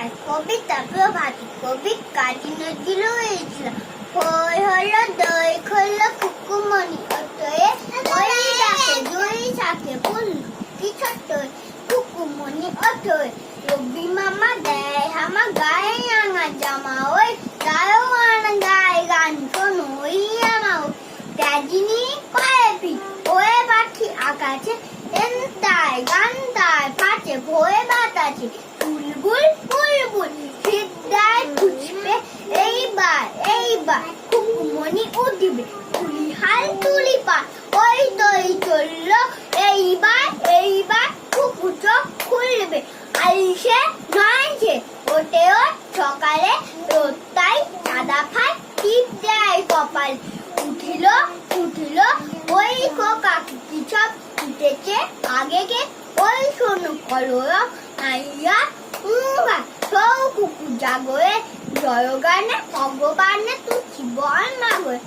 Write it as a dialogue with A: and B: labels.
A: গায় কবিতা প্রভাতী কবি কাজী নজরুল ইসলাম। হই হলো দই খোলো কুকুমনি অতয়ে ওই ডাকে দুই শাকে ফুল কি ছোট্ট কুকুমনি অতয়ে রবি মামা দেয় হামা গায়ে আঙা জামা ওই গায়েও আনা গায়ে গান শোনো ওই আমাও তেজিনি পায়ে পিঠ ওয়ে পাখি আকাশে এনতায় গান্তায় পাচে ভয়ে বাতাসে বুলবুল বুলবুল সিদ্ধায় খুঁজবে এইবার কুকুমনি উঠবে তুলি হাল তুলি পা ওই দই চললো এইবার কুকু চোখ খুলবে আইসে নয়ছে ওটেও সকালে রোদটাই সাদা খায় টিপ দেয় কপাল উঠিল ওই কোকা কি সব উঠেছে আগে ওই শোনো কলরব নাইয়া উঙ্গা সৌ কুকু জাগরে জয়গানে ভগবানে তুই বল না হয়ে